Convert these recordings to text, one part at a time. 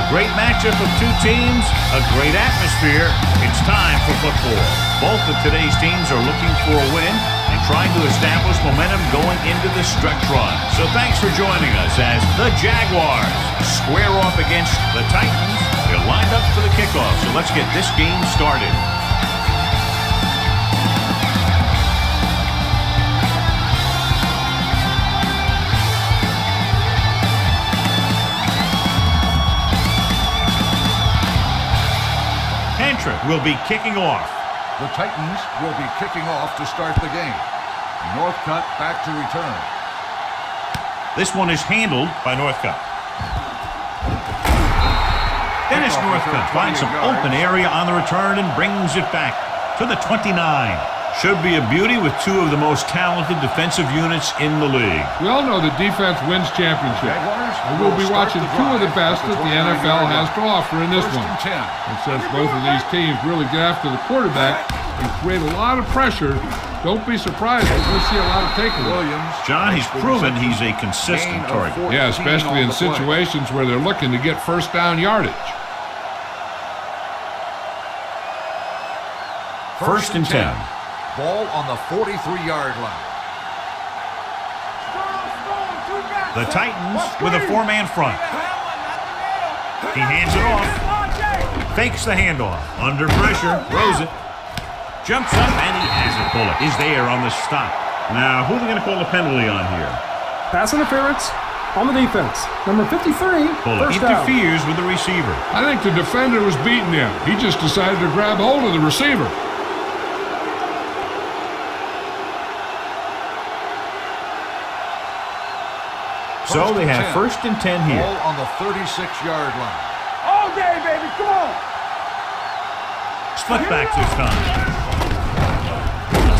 Great matchup of two teams, a great atmosphere. It's time for football. Both of today's teams are looking for a win and trying to establish momentum going into the stretch run. So thanks for joining us as the Jaguars square off against the Titans. They're lined up for the kickoff, so let's get this game started. Will be kicking off. The Titans will be kicking off to start the game. Northcutt back to return. This one is handled by Northcutt. Dennis Northcutt finds some open area on the return and brings it back to the 29. Should be a beauty with two of the most talented defensive units in the league. We all know that defense wins championships. And we'll be watching two of the best that the NFL has to offer in this one. And since both of these teams really get after the quarterback and create a lot of pressure, don't be surprised if we see a lot of takeaways. John, he's proven he's a consistent target. Yeah, especially in situations where they're looking to get first down yardage. First and 10. Ball on the 43-yard line. The Titans with a four-man front. He hands it off. Fakes the handoff. Under pressure. Throws it. Jumps up and he has it. Bullock is there on the stop. Now, who are they going to call a penalty on here? Pass interference on the defense. Number 53. Bullock interferes with the receiver. I think the defender was beating him. He just decided to grab hold of the receiver. So they have first and 10 here. Ball on the 36-yard line. All day, baby, come on. Split back this time.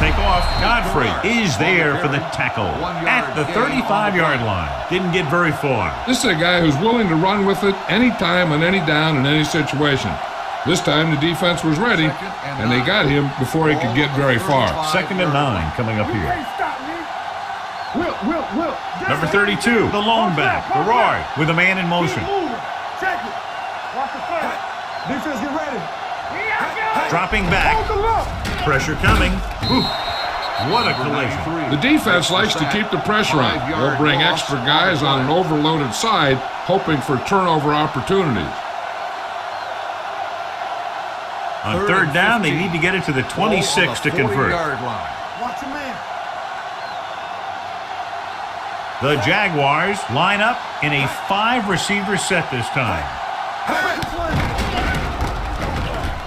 Take off. Godfrey is there for the tackle at the 35-yard line. Didn't get very far. This is a guy who's willing to run with it anytime, on any down, in any situation. This time the defense was ready, and they got him before he could get very far. Second and 9 coming up here. Will. Number 32, the lone back, Gerard, with a man in motion. Check it. Watch the front. Defense, get ready. Dropping back. Pressure coming. Whew. What a collision. The defense likes to keep the pressure on. They'll bring extra guys on an overloaded side, hoping for turnover opportunities. On third down, they need to get it to the 26 to convert. Watch your man. The Jaguars line up in a 5-receiver set this time.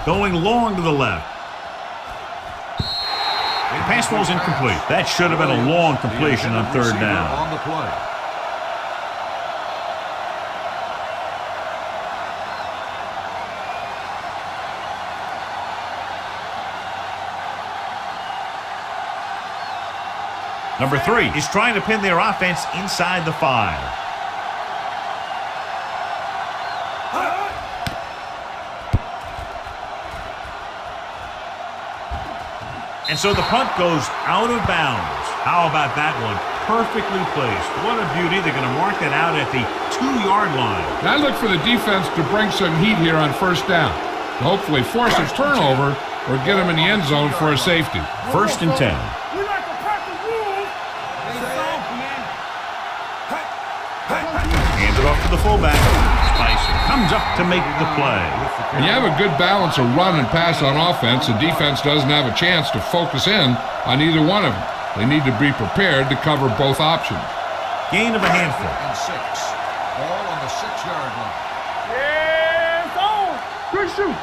Going long to the left. The pass ball's incomplete. That should have been a long completion on third down. On the play. Number 3 is trying to pin their offense inside the 5. And so the punt goes out of bounds. How about that one? Perfectly placed. What a beauty. They're going to mark that out at the 2-yard line. Now I look for the defense to bring some heat here on first down, to hopefully force a turnover or get them in the end zone for a safety. First and 10. Hands it off to the fullback. Spicer comes up to make the play. When you have a good balance of run and pass on offense, the defense doesn't have a chance to focus in on either one of them. They need to be prepared to cover both options. Gain of a handful. And 6. Ball on the 6-yard line. It's on. Good shoot.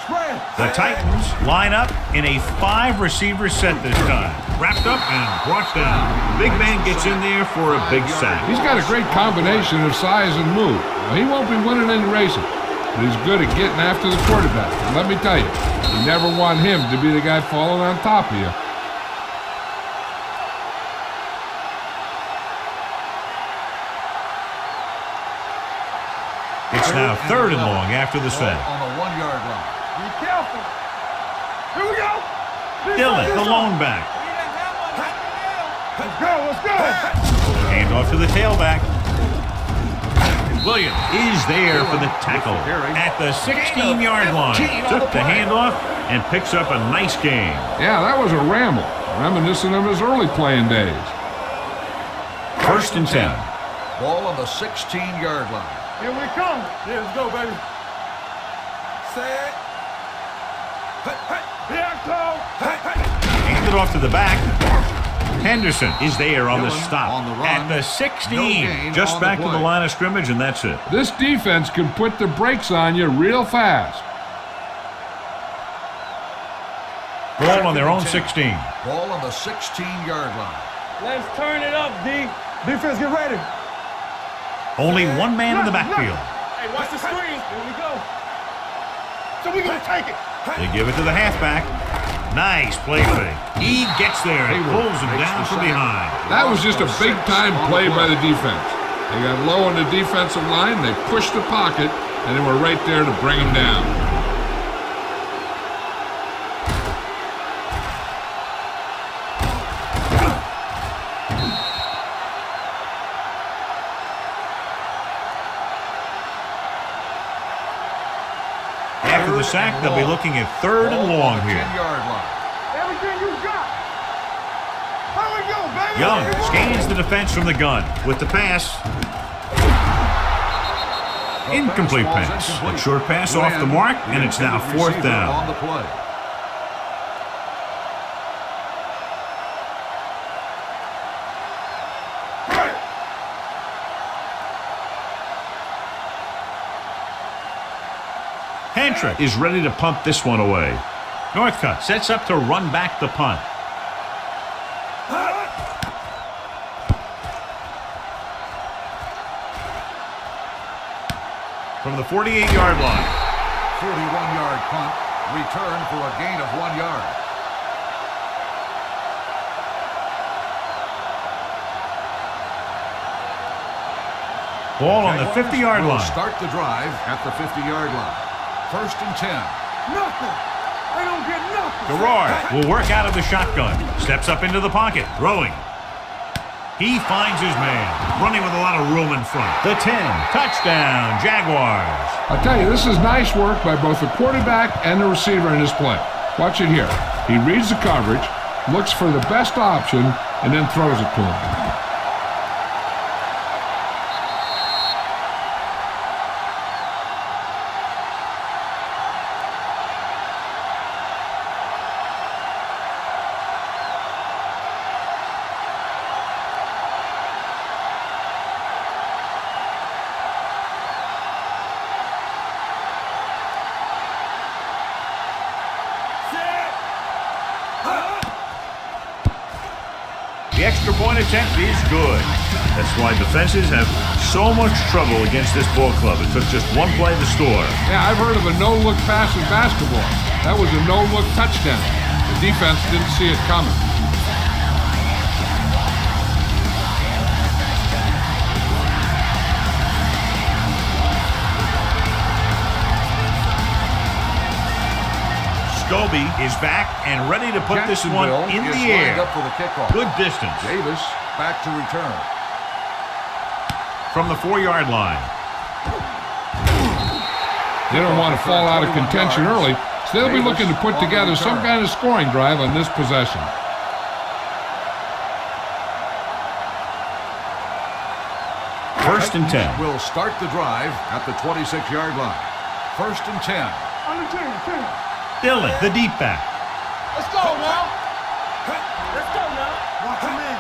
Spread. The Titans line up in a 5-receiver set this time. Wrapped up and brought down. Big man gets in there for a big sack. He's got a great combination of size and move. Well, he won't be winning any races, but he's good at getting after the quarterback. And let me tell you, you never want him to be the guy falling on top of you. It's now third and long after the set. On the 1-yard line. Be careful. Here we go. Dillon, the lone back. Let's go. Hand off to the tailback. Williams is there for the tackle at the 16-yard line. Took the handoff and picks up a nice gain. Yeah, that was a ramble, reminiscent of his early playing days. 1st and 10. Ball on the 16-yard line. Here we come. Yeah, let's go, baby. Set. Here go. Handed off to the back. Henderson is there on the Dillon stop on the run. at the 16. Just back to the line of scrimmage, and that's it. This defense can put the brakes on you real fast. Ball on their own 16. Ball on the 16-yard line. Let's turn it up, D. Defense, get ready. Only one man in the backfield. Hey, watch the screen. Here we go. So we're going to take it. They give it to the halfback. Nice play fake. He gets there and pulls him down from behind. That was just a big-time play by the defense. They got low on the defensive line, they pushed the pocket, and they were right there to bring him down. After the sack, they'll be looking at 3rd and long here. 10-yard line. Everything you got. How we go, baby? Young scans the defense from the gun with the pass. Incomplete pass. A short pass off the mark, and it's now 4th down. On the play. Hantrick is ready to punt this one away. Northcutt sets up to run back the punt. From the 48-yard line. 41-yard punt. Return for a gain of 1 yard. Ball on the 50-yard line. Start the drive at the 50-yard line. 1st and 10. Nothing. I don't get nothing. Gerard will work out of the shotgun. Steps up into the pocket. Throwing. He finds his man. Running with a lot of room in front. The 10. Touchdown, Jaguars. I'll tell you, this is nice work by both the quarterback and the receiver in this play. Watch it here. He reads the coverage, looks for the best option, and then throws it to him. The extra point attempt is good. That's why defenses have so much trouble against this ball club. It took just one play to score. Yeah, I've heard of a no-look pass in basketball. That was a no-look touchdown. The defense didn't see it coming. Scobie is back and ready to put this one in the air. Up for the kickoff. Good distance. Davis back to return. From the 4-yard line. They don't want to fall out of contention early, so they'll be looking to put together some kind of scoring drive on this possession. First and 10. Will start the drive at the 26-yard line. 1st and 10. On the 10. Dillon, the deep back. Let's go now. Let's go now. Watch him in.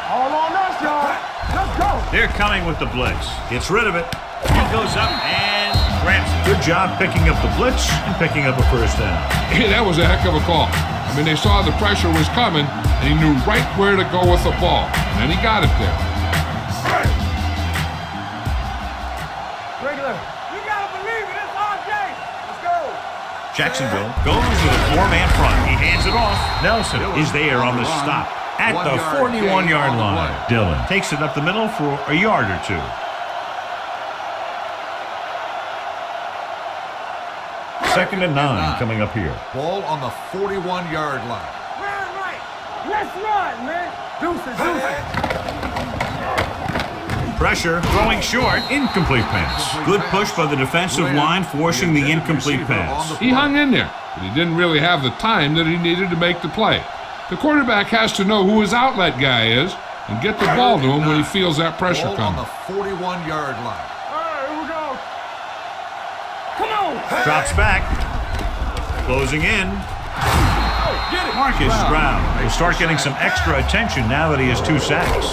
All on us, y'all. Let's go. They're coming with the blitz. Gets rid of it. He goes up and grabs it. Good job picking up the blitz and picking up a first down. Hey, that was a heck of a call. I mean, they saw the pressure was coming, and he knew right where to go with the ball. And he got it there. Regular. You gotta believe it. It's our game. Let's go. Jacksonville goes with a 4-man front. He hands it off. Nelson is there on the stop at the 41-yard line. Dillon takes it up the middle for a yard or two. Second and 9 coming up here. Ball on the 41-yard line. Right. Let's run, man. Deuces. Pressure, throwing short, incomplete pass. Good push by the defensive line, forcing the incomplete pass. He hung in there, but he didn't really have the time that he needed to make the play. The quarterback has to know who his outlet guy is and get the ball to him when he feels that pressure coming. On the 41-yard line. All right, here we go. Come on. Drops back. Closing in. Marcus Brown will start getting some extra attention now that he has 2 sacks.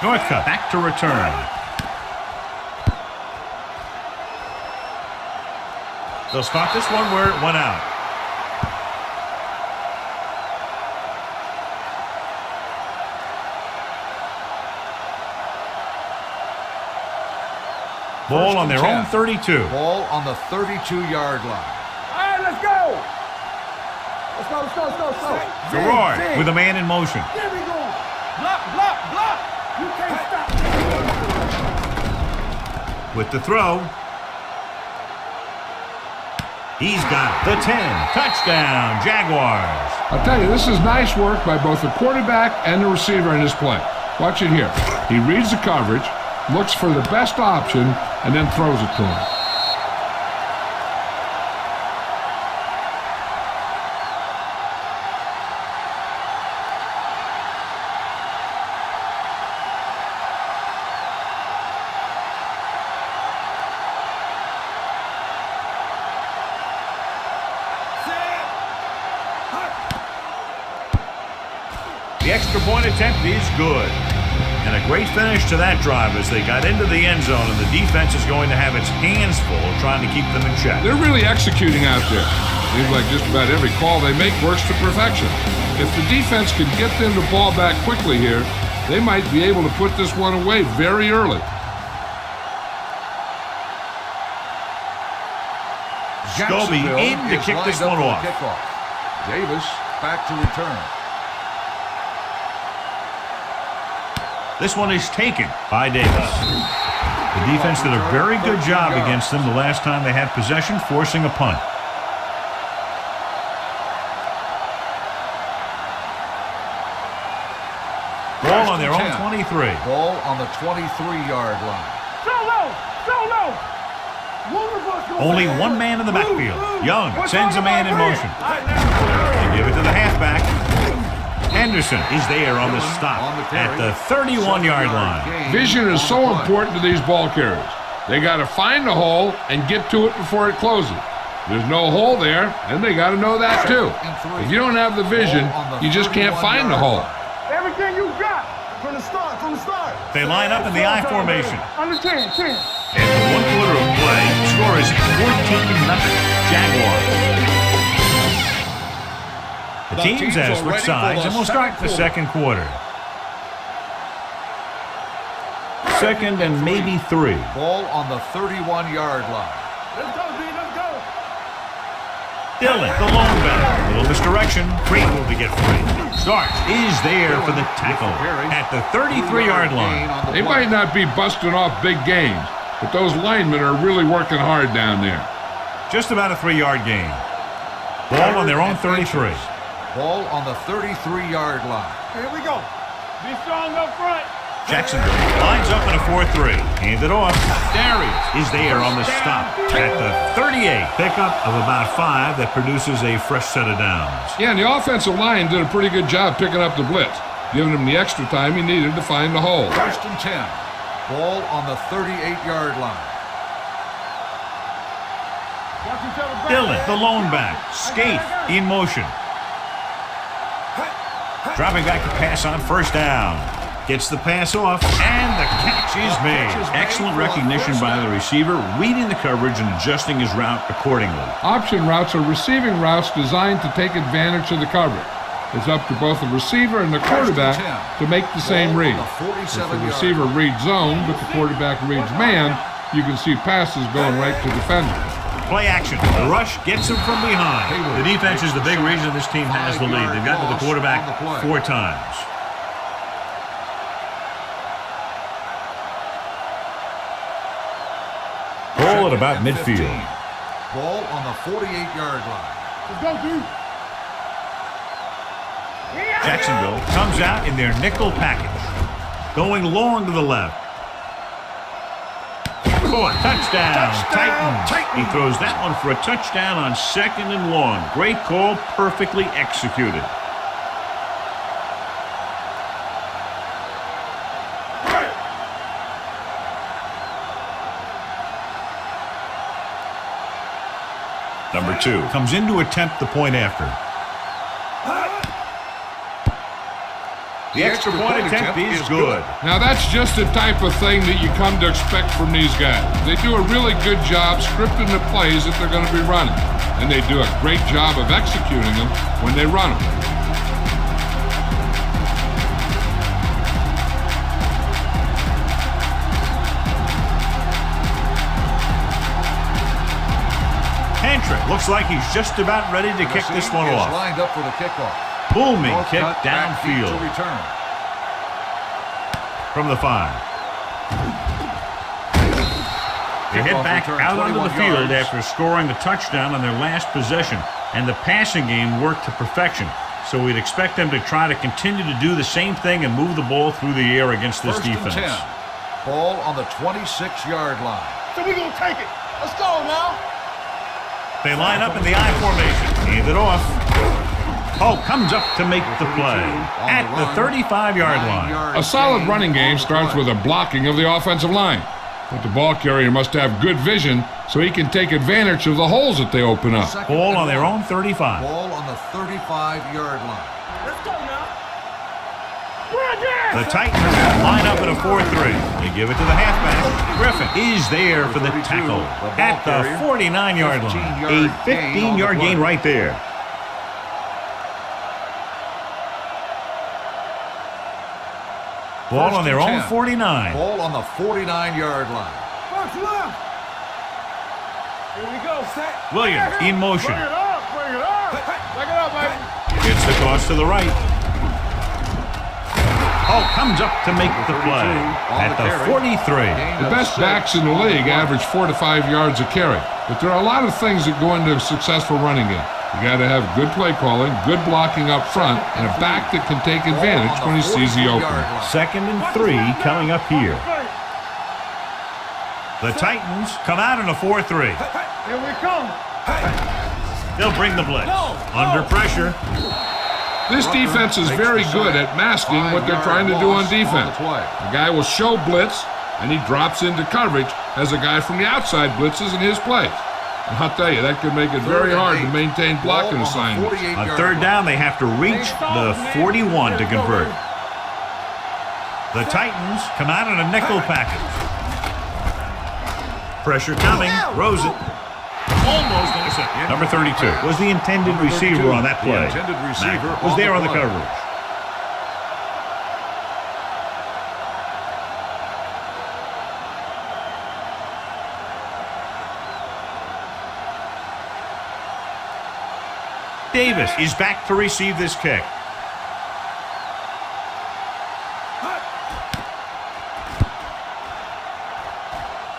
Northcutt back to return. They'll start this one where it went out. Ball on their own 32. Ball on the 32-yard line. All right, let's go. Let's go. Gerard with a man in motion. There we go. Block. You can't stop. With the throw. He's got it. The 10. Touchdown, Jaguars. I'll tell you, this is nice work by both the quarterback and the receiver in this play. Watch it here. He reads the coverage, looks for the best option, and then throws it to him. The extra point attempt is good. And a great finish to that drive as they got into the end zone, and the defense is going to have its hands full trying to keep them in check. They're really executing out there. Seems like just about every call they make works to perfection. If the defense can get them the ball back quickly here, they might be able to put this one away very early. Scobie in to kick this one off. Davis back to return. This one is taken by Davis. The defense did a very good job against them the last time they had possession, forcing a punt. Ball on their own 23. Ball on the 23-yard line. So low. Only one man in the backfield. Young sends a man in motion. They give it to the halfback. Henderson is there on the stop at the 31-yard line. Vision is so important to these ball carriers. They got to find the hole and get to it before it closes. There's no hole there, and they got to know that too. If you don't have the vision, you just can't find the hole. Everything you got from the start. They line up in the I formation. Under 10. After 1 quarter of play, the score is 14-0 Jaguars. The teams have switched sides, and we'll start the second quarter. Second and maybe 3. Ball on the 31-yard line. Let's go, B. Let's go. Dillon, the lone back. Little misdirection. Able to get free. Starks is there for the tackle at the 33-yard line. They might not be busting off big gains, but those linemen are really working hard down there. Just about a 3-yard gain. Ball on their own 33. Ball on the 33-yard line. Here we go. Be strong up front. Jacksonville lines up in a 4-3. Hand it off. Darius is there on the stop at the 38. Pickup of about 5 that produces a fresh set of downs. Yeah, and the offensive line did a pretty good job picking up the blitz, giving him the extra time he needed to find the hole. First and 10. Ball on the 38-yard line. Dillon, the lone back. Skate in motion. Dropping back to pass on first down. Gets the pass off, and the catch is made. Excellent recognition by the receiver, reading the coverage and adjusting his route accordingly. Option routes are receiving routes designed to take advantage of the coverage. It's up to both the receiver and the quarterback to make the same read. If the receiver reads zone, but the quarterback reads man, you can see passes going right to defenders. Play action. The rush gets him from behind. The defense is the big reason this team has the lead. They've gotten to the quarterback 4 times. Ball at about midfield. Ball on the 48-yard line. Let's go, dude. Jacksonville comes out in their nickel package. Going long to the left. For a touchdown. Titan. He throws that one for a touchdown on 2nd and long. Great call, perfectly executed. Number 2 comes in to attempt the point after. The extra point attempt is good. Now that's just the type of thing that you come to expect from these guys. They do a really good job scripting the plays that they're going to be running. And they do a great job of executing them when they run them. Pantrick looks like he's just about ready to kick this one off. Lined up for the kickoff. Booming kick downfield. From the 5. They head back out onto the field after scoring the touchdown on their last possession, and the passing game worked to perfection. So we'd expect them to try to continue to do the same thing and move the ball through the air against this defense. 1st and 10. Ball on the 26-yard line. So we're going to take it. Let's go now. They line up in the I formation. Hand it off. Oh, comes up to make the play at the 35-yard line. A solid running game starts with a blocking of the offensive line. But the ball carrier must have good vision so he can take advantage of the holes that they open up. Ball on their own 35. Ball on the 35-yard line. Let's go now. The Titans line up in a 4-3. They give it to the halfback. Griffin is there for the tackle at the 49-yard line. A 15-yard gain right there. Ball on their own 49. Ball on the 49-yard line. First left. Here we go, set. Williams in motion. Bring it up, bring it up. Bring it up, baby. Gets the cross to the right. Oh, comes up to make the play at the 43. The best backs in the league average 4 to 5 yards a carry. But there are a lot of things that go into a successful running game. You got to have good play calling, good blocking up front, and a back that can take advantage when he sees the opening. 2nd and 3 coming up here. The Titans come out in a 4-3. Here we come. They'll bring the blitz. Under pressure. This defense is very good at masking what they're trying to do on defense. The guy will show blitz, and he drops into coverage as a guy from the outside blitzes in his plays. And I'll tell you, that could make it very hard to maintain blocking assignments. On 3rd down, they have to reach the 41 to convert. The Titans come out in a nickel package. Pressure coming. Throws it. Almost intercepted. Number 32 was the intended receiver on that play. Mack was there on the coverage. Davis is back to receive this kick.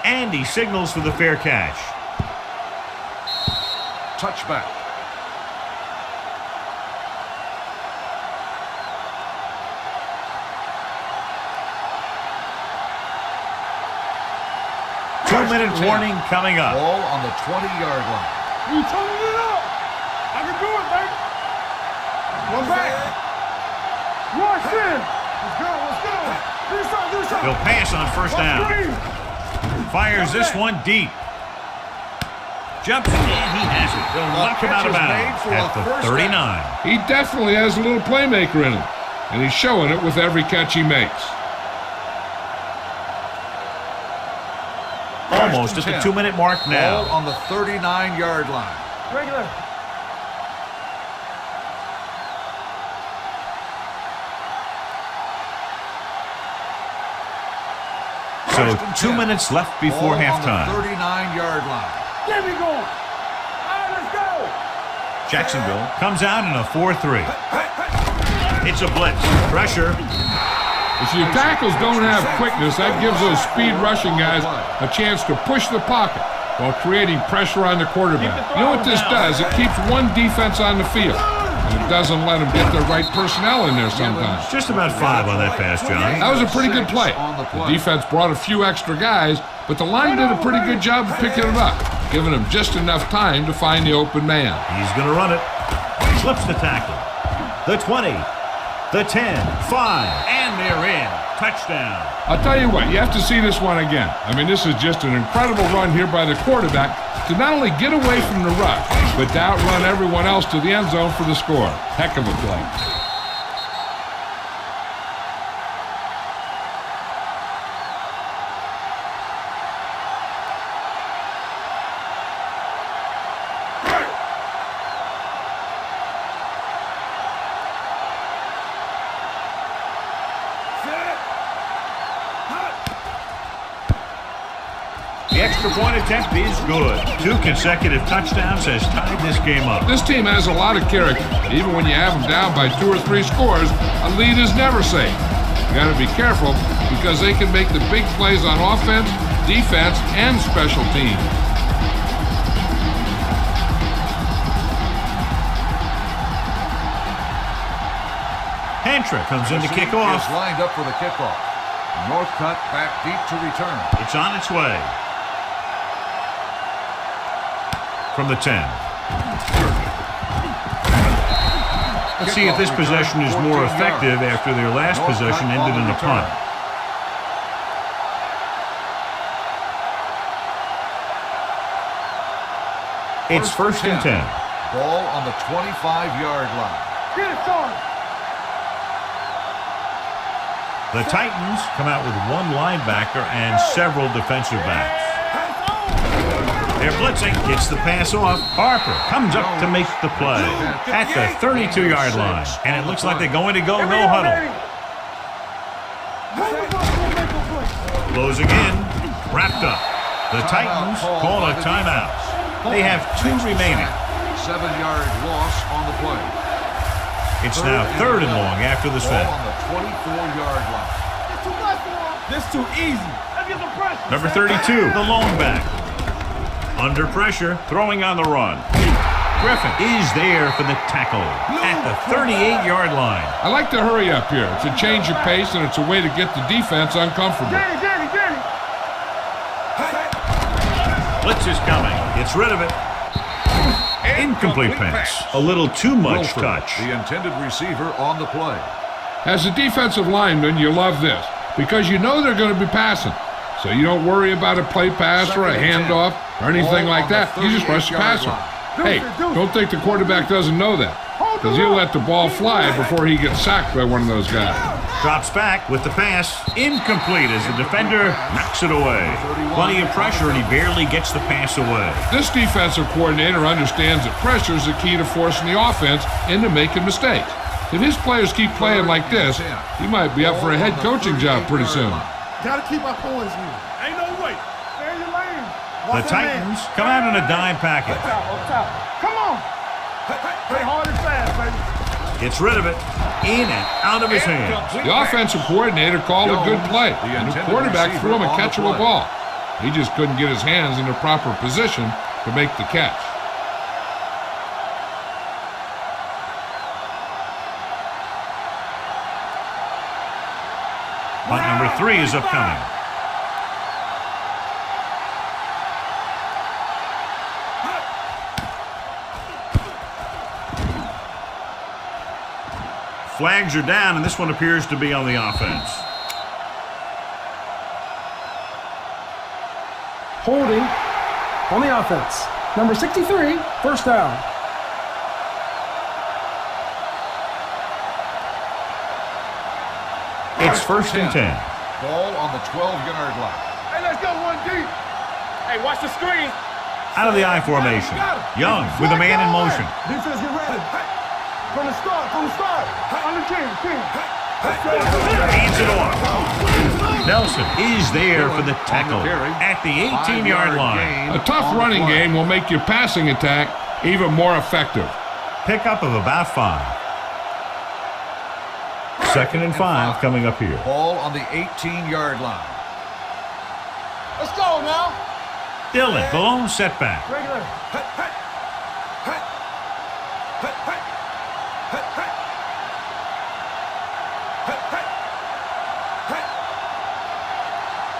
And he signals for the fair catch. Touchback. Two-minute warning coming up. Ball on the 20-yard line. You turning it up. I can do it, baby. One back. Rush in. Let's go, let's go. Do something, do something. He'll pass on 1st down. Fires this one deep. Jumps and he has it. They'll knock him out of bounds at the 39. He definitely has a little playmaker in him, and he's showing it with every catch he makes. Almost at the 2-minute mark now. Ball on the 39-yard line. Regular. So 2 minutes left before halftime. 39-yard line. There we go. All right, let's go. Jacksonville comes out in a 4-3. It's a blitz. Pressure. If your tackles don't have quickness, that gives those speed rushing guys a chance to push the pocket while creating pressure on the quarterback. You know what this does? It keeps one defense on the field, and it doesn't let them get the right personnel in there sometimes. Just about 5 on that pass, John. That was a pretty good play. The defense brought a few extra guys, but the line did a pretty good job of picking it up, giving them just enough time to find the open man. He's going to run it. Slips the tackle. The 20, the 10, 5, and they're in. Touchdown. I'll tell you what, you have to see this one again. I mean, this is just an incredible run here by the quarterback to not only get away from the rush, but to outrun everyone else to the end zone for the score. Heck of a play. The extra point attempt is good. 2 consecutive touchdowns has tied this game up. This team has a lot of character. Even when you have them down by 2 or 3 scores, a lead is never safe. You got to be careful because they can make the big plays on offense, defense, and special teams. Hantra comes in to kick off. Is lined up for the kickoff. Northcutt back deep to return. It's on its way. From the 10. Let's see if this possession is more effective after their last possession ended in a punt. It's 1st and 10. Ball on the 25-yard line. Get it, Sean. The Titans come out with 1 linebacker and several defensive backs. They're blitzing. Gets the pass off. Harper comes up to make the play at the 32-yard line. And it looks like they're going to go no huddle. Closing in. Wrapped up. The Titans call a timeout. They have 2 remaining. 7-yard loss on the play. It's now 3rd and long after the set. On the 24-yard line. This too easy. Number 32, the lone back. Under pressure, throwing on the run. Griffin is there for the tackle at the 38-yard line. I like to hurry up here. It's a change of pace, and it's a way to get the defense uncomfortable. Blitz is coming. Gets rid of it. Incomplete pass. A little too much touch. The intended receiver on the play. As a defensive lineman, you love this because you know they're going to be passing. So you don't worry about a play pass or a handoff or anything like that. You just rush the passer. Hey, don't think the quarterback doesn't know that because he'll let the ball fly before he gets sacked by one of those guys. Drops back with the pass. Incomplete as the defender knocks it away. Plenty of pressure, and he barely gets the pass away. This defensive coordinator understands that pressure is the key to forcing the offense into making mistakes. If his players keep playing like this, he might be up for a head coaching job pretty soon. Gotta keep our points here. Ain't no way. Stay in your lane. The Titans come out in a dime package. Up top. Come on. Play hard and fast, baby. Gets rid of it. In and out of his hands. The offensive coordinator called a good play, and the quarterback threw him a catchable ball. He just couldn't get his hands in the proper position to make the catch. Punt number 3 is upcoming. Flags are down, and this one appears to be on the offense. Holding on the offense. Number 63, first down. It's 1st and 10. Ball on the 12-yard line. Hey, let's go 1 deep. Hey, watch the screen. Out of the I formation. Young with a man in motion. Defense, get ready. From the start. On the king. Hands it off. Nelson is there for the tackle at the 18-yard line. A tough running game will make your passing attack even more effective. Pickup of about 5. Second and 5 coming up here. Ball on the 18-yard line. Let's go now. Dillon, the lone setback. Regular.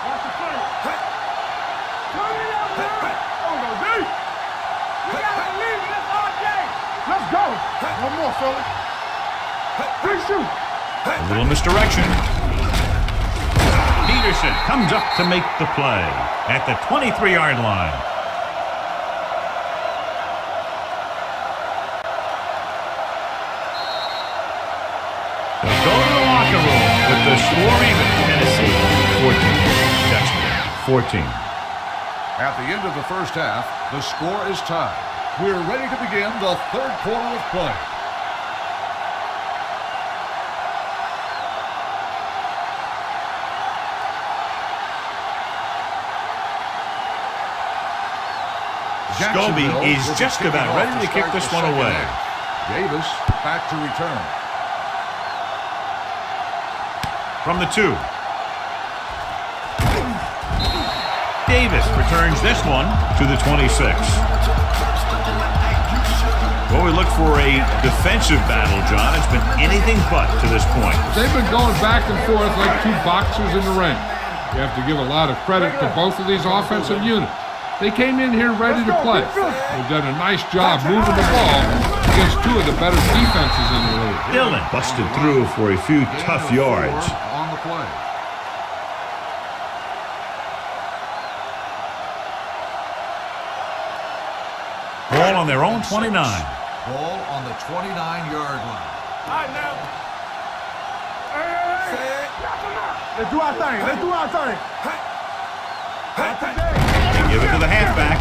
Watch the play. Turn it up, man. Oh, no, D. We got to leave this all day. Let's go. One more, fella. Free shoot. A little misdirection. Peterson comes up to make the play at the 23-yard line. They'll go to the locker room with the score even. Tennessee 14. Jacksonville 14. At the end of the first half, the score is tied. We're ready to begin the third quarter of play. Scobie is just about ready to kick this one away. Davis back to return. From the 2. Davis returns this one to the 26. Well, we look for a defensive battle, John. It's been anything but to this point. They've been going back and forth like two boxers in the ring. You have to give a lot of credit to both of these offensive units. They came in here ready to play. They've done a nice job moving the ball against two of the better defenses in the league. Dillon busted through for a few tough yards. On the play. Ball on their own 29. Ball on the 29-yard line. All right, now. Hey. Let's do our thing. Let's do our thing. They give it to the halfback.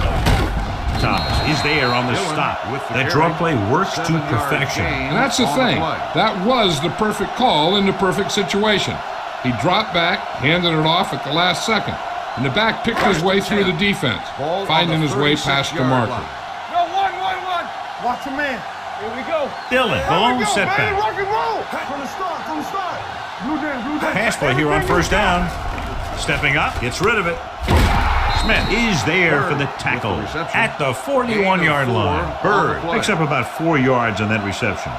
Thomas is there on the stop. That draw play works to perfection. And that's the thing. That was the perfect call in the perfect situation. He dropped back, handed it off at the last second, and the back picked his way through the defense, finding his way past the marker. No, one. Watch the man. Here we go. Dillon, the lone setback. Rock and roll. From the start. Blue down. Pass play here on first down. Stepping up, gets rid of it. Smith is there for the tackle at the 41-yard line. Bird picks up about 4 yards on that reception.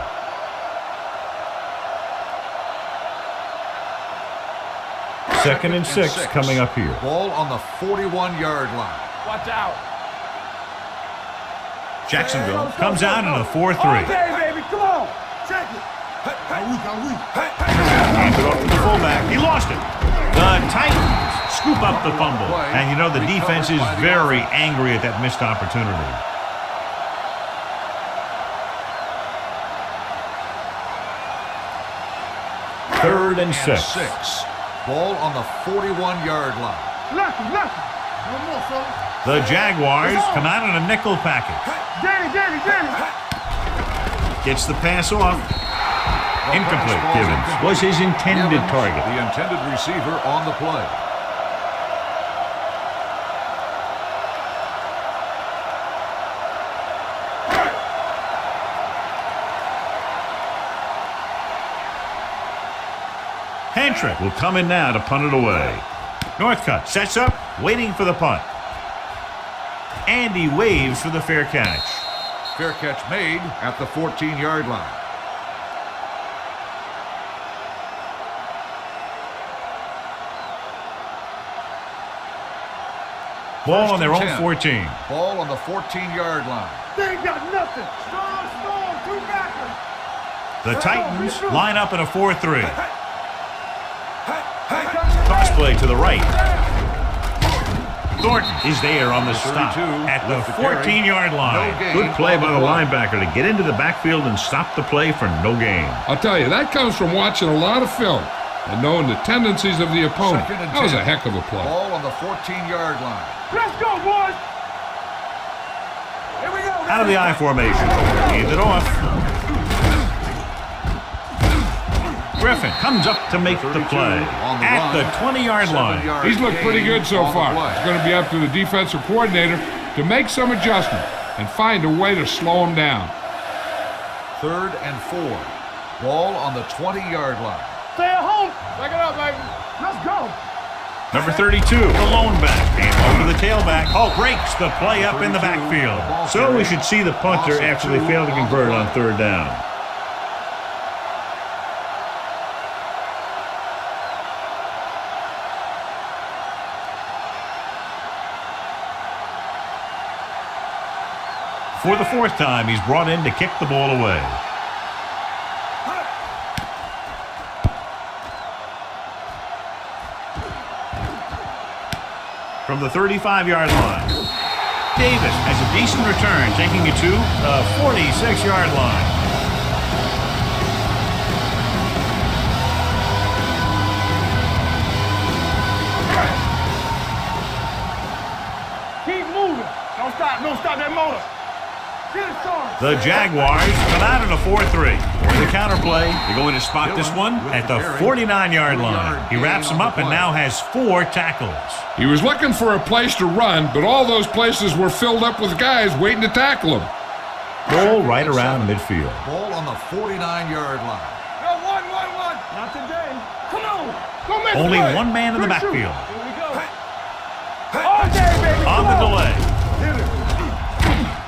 Second and 6 coming up here. Ball on the 41-yard line. Watch out. Jacksonville comes out in a 4-3. Okay, baby, come on. Check it. Hands it off to the fullback. He lost it. The Titans scoop up the fumble. And you know the defense is very angry at that missed opportunity. Third and 6. Ball on the 41-yard line. Lucky. One more, fella. The Jaguars come out in a nickel package. Danny. Gets the pass off. Incomplete. Givens was his intended target. The intended receiver on the play. Hantrick will come in now to punt it away. Northcutt sets up, waiting for the punt. And he waves for the fair catch. Fair catch made at the 14-yard line. Ball on their own 14. Ball on the 14-yard line. They ain't got nothing. Strong, two backers. The Titans line up in a 4-3. Toss play to the right. Thornton is there on the stop at the 14-yard line. Good play by the linebacker to get into the backfield and stop the play for no gain. I'll tell you, that comes from watching a lot of film and knowing the tendencies of the opponent. That was a heck of a play. Ball on the 14-yard line. Let's go, boys. Here we go. Out of the I formation. Hand it off. Griffin comes up to make the play at the 20-yard line. He's looked pretty good so far. It's going to be up to the defensive coordinator to make some adjustment and find a way to slow him down. 3rd and 4. Ball on the 20-yard line. Stay at home. Back it up, baby. Let's go. Number 32, the lone back. And over the tailback. Oh, breaks the play up in the backfield. So we should see the punter after they fail to convert on third down. For the fourth time, he's brought in to kick the ball away. From the 35-yard line. Davis has a decent return, taking it to the 46-yard line. Keep moving. Don't stop that motor. The Jaguars come out in a 4-3. For the counterplay, they're going to spot this one at the 49-yard line. He wraps him up and now has 4 tackles. He was looking for a place to run, but all those places were filled up with guys waiting to tackle him. Ball right around midfield. Ball on the 49-yard line. No, one. Not today. Come on. Don't make Only play. one man in the Good shoot. backfield. Here we go. All day, baby. On the delay. Hit it.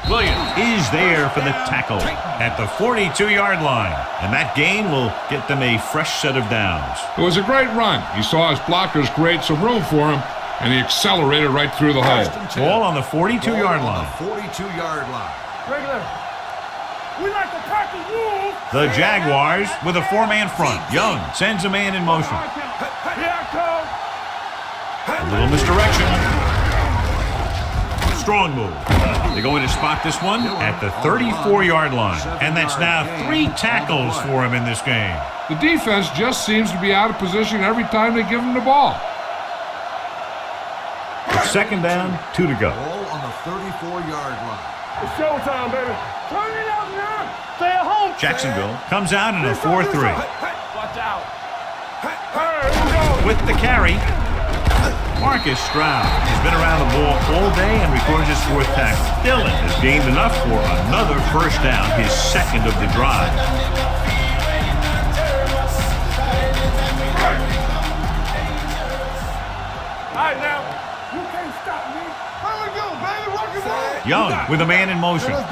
Williams is there for the tackle at the 42-yard line. And that gain will get them a fresh set of downs. It was a great run. He saw his blockers create some room for him, and he accelerated right through the hole. Ball on the 42-yard line. 42-yard line. Regular. We like to practice rules. The Jaguars with a 4-man front. Young sends a man in motion. Here I come. A little misdirection. Strong move. They're going to spot this one at the 34-yard line. And that's now 3 tackles for him in this game. The defense just seems to be out of position every time they give him the ball. It's second down, 2 to go. Ball on the 34-yard line. It's showtime, baby. Turn it up now. Stay at home. Jacksonville comes out in a 4-3. Watch out. Here we go. With the carry, Marcus Stroud has been around the ball all day and records his 4th tackle. Dillon has gained enough for another first down, his second of the drive. All right, now. You can't stop me. Here we go, baby. Rock and roll. Young with a man in motion. Play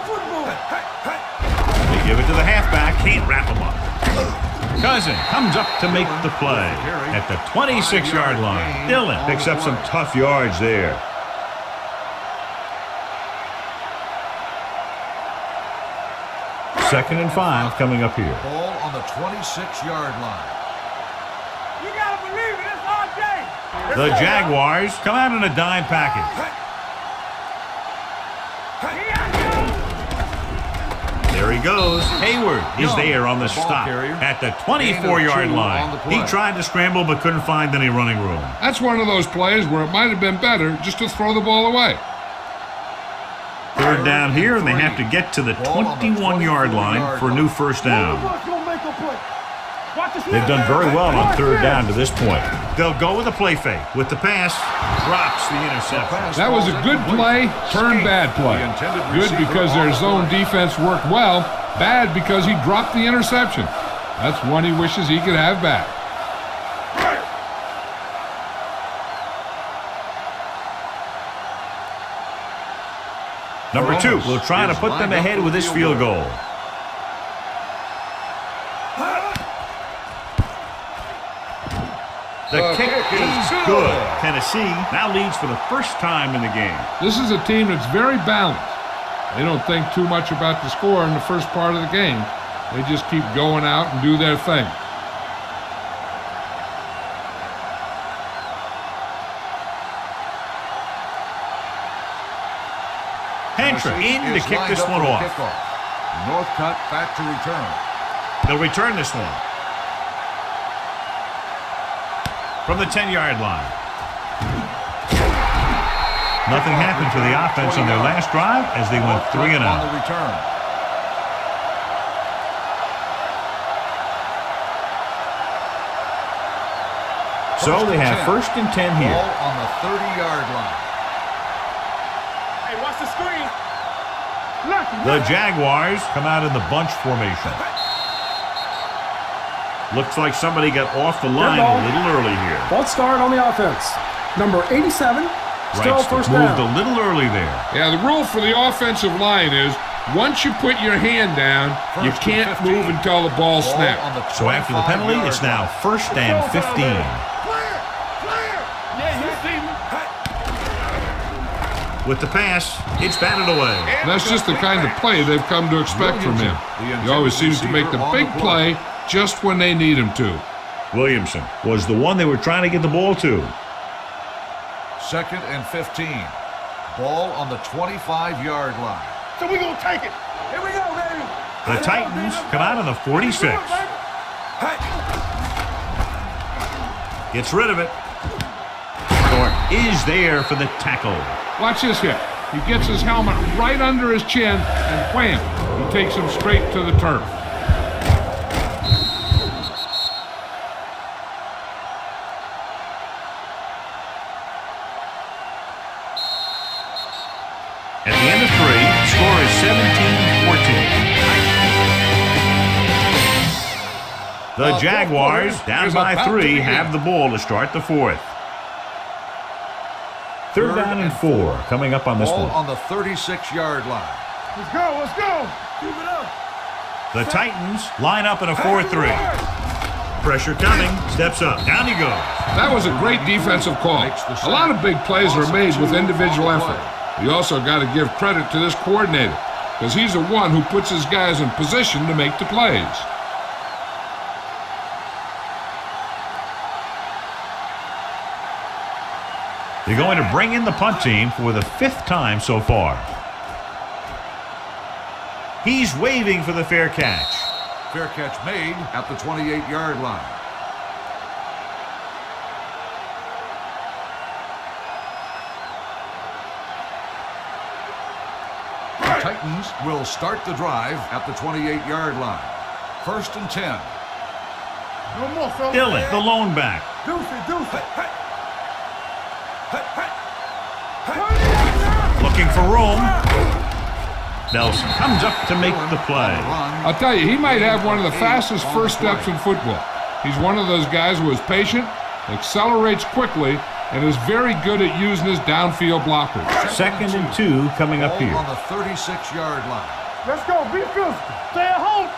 football. They give it to the halfback, can't wrap him up. Cousin comes up to make the play at the 26-yard line. Dillon picks up some tough yards there. Second and 5 coming up here. Ball on the 26-yard line. You gotta believe it. It's our day. The Jaguars come out in a dime package. There he goes. Hayward is there on the stop at the 24-yard line. He tried to scramble but couldn't find any running room. That's one of those plays where it might have been better just to throw the ball away. Third down here, and they have to get to the 21-yard line for a new first down. They've done very well on third down to this point. They'll go with a play fake. With the pass, drops the interception. That was a good play, turned bad play. Good because their zone defense worked well, bad because he dropped the interception. That's one he wishes he could have back. Number 2 will try to put them ahead with this field goal. The kick is good. Tennessee now leads for the first time in the game. This is a team that's very balanced. They don't think too much about the score in the first part of the game. They just keep going out and do their thing. Hentra in to kick this one off. Northcutt back to return. They'll return this one. From the 10-yard line. Nothing happened to the offense on their last drive as they went 3 and out. On the return. So they have first and 10 here. Ball on the 30-yard line. Hey, watch the screen. The Jaguars come out in the bunch formation. Looks like somebody got off the line a little early here. False start on the offense. Number 87, still first down. Moved a little early there. Yeah, the rule for the offensive line is once you put your hand down, you can't move until the ball snaps. So after the penalty, it's now 1st and 15. With the pass, it's batted away. And that's just the kind of play they've come to expect from him. He always seems to make the big play just when they need him to. Williamson was the one they were trying to get the ball to. 2nd and 15. Ball on the 25-yard line. So we're going to take it. Here we go, baby. The Titans come out on the 46. Gets rid of it. Thorpe is there for the tackle. Watch this hit. He gets his helmet right under his chin, and wham, he takes him straight to the turf. At the end of 3, score is 17-14. The Jaguars, down by 3, have the ball to start the 4th. 3rd down and 4 coming up on this one. On the 36-yard line. Let's go, let's go. Keep it up. The Titans line up in a 4-3. Pressure coming, steps up, down he goes. That was a great defensive call. A lot of big plays are made with individual effort. You also got to give credit to this coordinator, because he's the one who puts his guys in position to make the plays. They're going to bring in the punt team for the 5th time so far. He's waving for the fair catch. Fair catch made at the 28-yard line. The Titans will start the drive at the 28-yard line. 1st and 10. No more, fella. Dillon, the lone back. Deuce it. Looking for room. Nelson comes up to make the play. I'll tell you, he might have one of the fastest first steps in football. He's one of those guys who is patient, accelerates quickly, and is very good at using his downfield blockers. 2nd and 2 coming up here. On the 36-yard line. Let's go, be physical. Stay at home.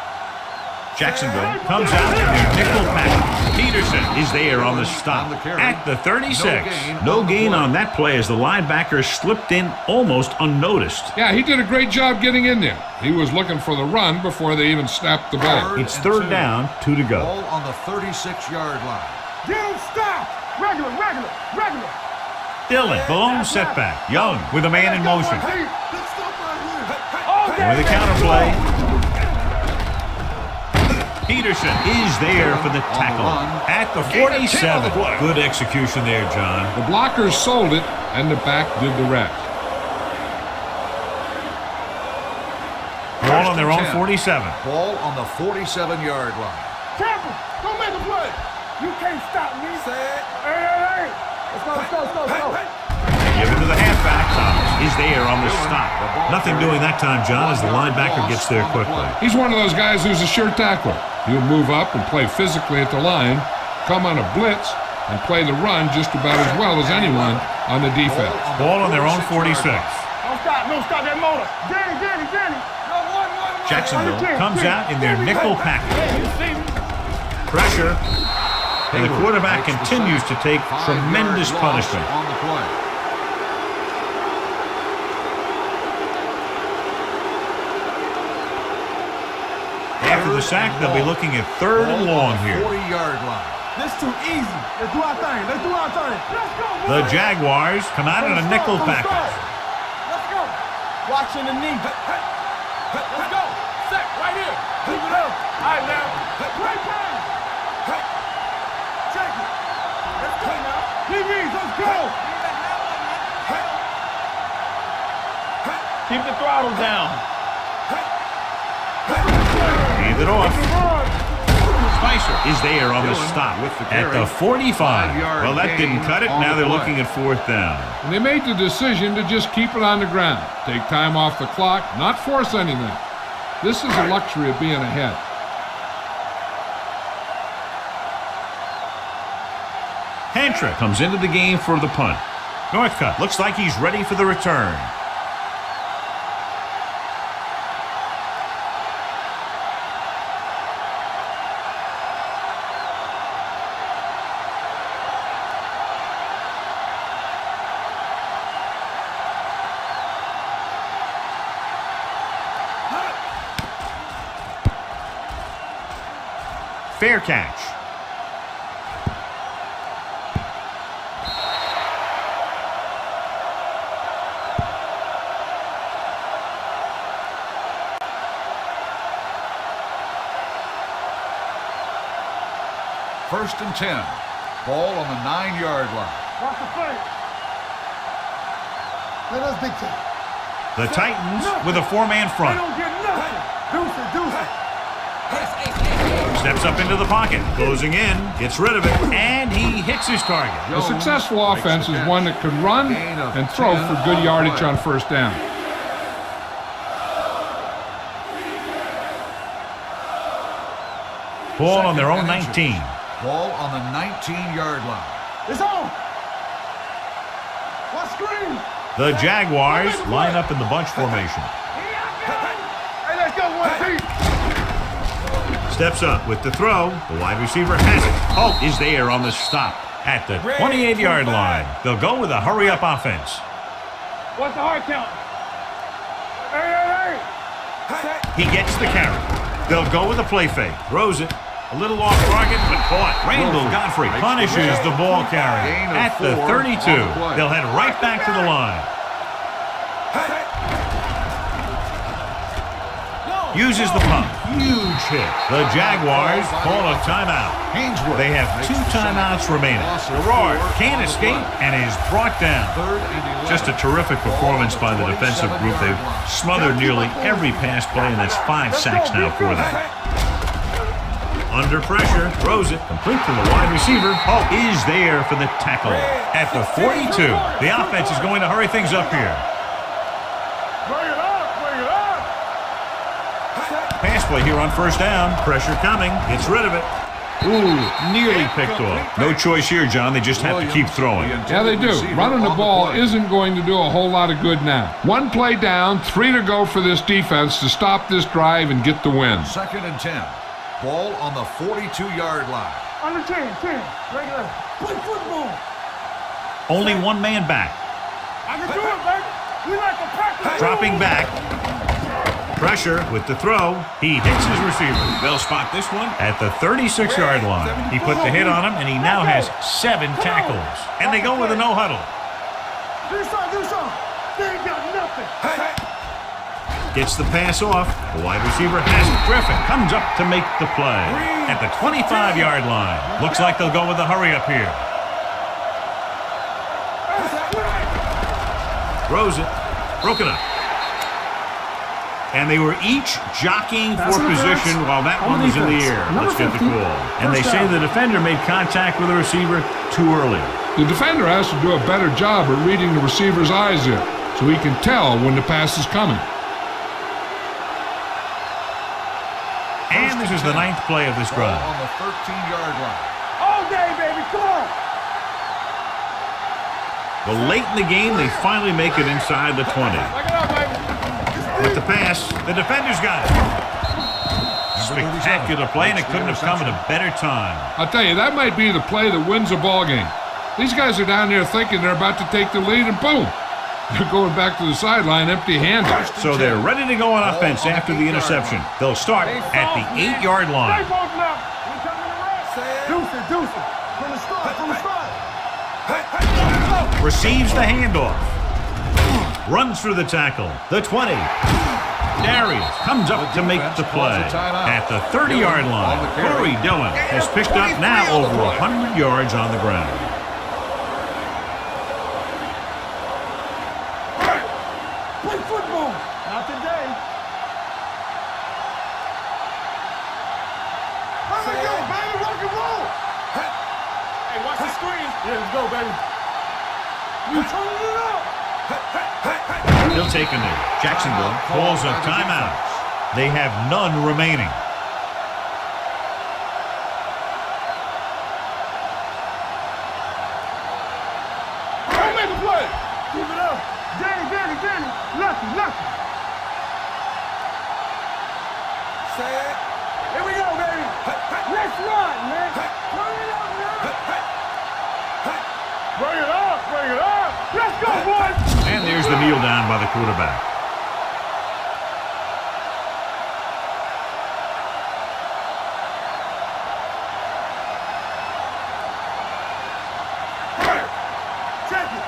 Jacksonville comes out in their nickel package. Peterson is there on the stop at the 36. No gain on that play as the linebacker slipped in almost unnoticed. Yeah, he did a great job getting in there. He was looking for the run before they even snapped the ball. It's 3rd down, 2 to go. Ball on the 36-yard line. Get him stopped. Regular. Dillon, the lone setback. Young with a man in motion. Good stuff right here. And with a counterplay. Peterson is there for the tackle at the 47. Good execution there, John. The blockers sold it, and the back did the rest. Ball on their own 47. Ball on the 47-yard line. Campbell, go make a play. You can't stop me. Hey. Let's go. Give it to the halfback. Thomas is there on the stop. Nothing doing that time, John, as the linebacker gets there quickly. He's one of those guys who's a sure tackler. He'll move up and play physically at the line, come on a blitz, and play the run just about as well as anyone on the defense. Ball on their own 46. Don't stop that motor. Danny. Jacksonville comes out in their nickel package. Pressure. And the quarterback continues to take tremendous punishment. On the play. After the sack, they'll be looking at 3rd and long here. 40-yard line. This too easy. Let's do our thing. Let's go. The Jaguars come out in a nickel package. Let's go. Watching the knee. Let's go. Set right here. Keep it up. All right, now. Great pass. Check it. Let's go now. DBs, let's go. Keep the throttle down. Hand it off. Spicer is there on the stop at the 45. Well, that didn't cut it. Now they're looking at 4th down. And they made the decision to just keep it on the ground. Take time off the clock, not force anything. This is the luxury of being ahead. Hantra comes into the game for the punt. Northcutt looks like he's ready for the return. Fair catch. First and 10. Ball on the 9-yard line. Watch the play. Let us dictate. The Titans with a 4-man front. They don't get nothing. Deuce it. Steps up into the pocket, closing in, gets rid of it, and he hits his target. A successful offense is one that can run and throw for good yardage on first down. Ball on their own 19. Ball on the 19-yard line. It's on. What screen? The Jaguars line up in the bunch formation. Hey, let's go, 1-2. Steps up with the throw. The wide receiver has it. Holt is there on the stop at the 28-yard line. They'll go with a hurry-up offense. What's the hard count? Hey. He gets the carry. They'll go with a play fake. Throws it. A little off target, but caught. Randall Godfrey punishes the ball carrier at the 32. They'll head right back to the line. Uses the pump. Huge hit. The Jaguars call a timeout. They have 2 timeouts remaining. Gerard can't escape and is brought down. Just a terrific performance by the defensive group. They've smothered nearly every pass play, and that's 5 sacks now for them. Under pressure, throws it, complete to the wide receiver. Holt is there for the tackle at the 42. The offense is going to hurry things up here. Bring it up. Pass play here on first down. Pressure coming. Gets rid of it. Ooh, nearly picked off. No choice here, John. They just have to keep throwing. Yeah, they do. Running the ball isn't going to do a whole lot of good now. 1 play down, 3 to go for this defense to stop this drive and get the win. Second and 10. Ball on the 42-yard line. Under 10. Regular. Play football. Only 1 man back. I can do it, baby. We like to practice. Dropping back. Pressure with the throw. He hits his receiver. They'll spot this one at the 36-yard line. He put the hit on him, and he now has 7 tackles. And they go with a no huddle. Do something. They ain't got nothing. Gets the pass off. The wide receiver has it. Griffin comes up to make the play at the 25-yard line. Looks like they'll go with a hurry up here. Throws it. Broken up. And they were each jockeying for position while that one was in the air. Let's get the call. And they say the defender made contact with the receiver too early. The defender has to do a better job at reading the receiver's eyes there so he can tell when the pass is coming. And this is the 9th play of this drive. On the 13-yard line. All day, baby. Come on. Well, late in the game, they finally make it inside the 20. Back it up, baby. With the pass, the defender's got it. Spectacular play, and it couldn't have come at a better time. I'll tell you, that might be the play that wins a ball game. These guys are down there thinking they're about to take the lead, and boom, they're going back to the sideline empty-handed. So they're ready to go on offense after the interception. They'll start at the 8-yard line. Deuce it. From the start. Receives the handoff. Runs through the tackle. The 20. Darius comes up to make the play at the 30-yard line. Corey Dillon has picked up now over 100 yards on the ground. Play football. Not today. Here we go, baby. Rock and roll. Hey, watch the screen. Yeah, let's go, baby. You turning it up. He'll take a knee. Jacksonville calls a timeout. They have none remaining. Hey, keep it up. Danny. Lucky. Say it. Here we go, baby. Let's run, man. Turn it up, man. Bring it up. Let's go, boys. And there's the kneel down by the quarterback. Check it.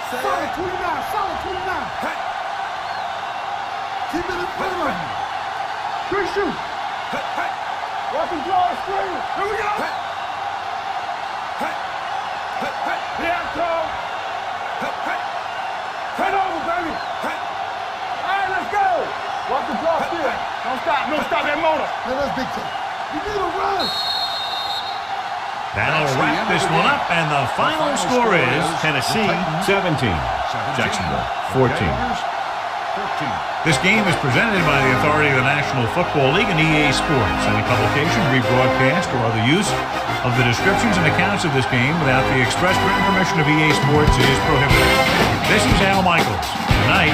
Solid 29. Keep it in front of you. Quick shoot. Watch him draw a screen. Here we go. Yeah, Tom. Head over, baby. All right, let's go. Watch the draw still. Don't stop that motor. That's big time. You need a rush. That'll wrap this one up, and the final score is Tennessee 17, Jacksonville 14. This game is presented by the authority of the National Football League and EA Sports. Any publication, rebroadcast, or other use of the descriptions and accounts of this game without the express written permission of EA Sports is prohibited. This is Al Michaels. Good night.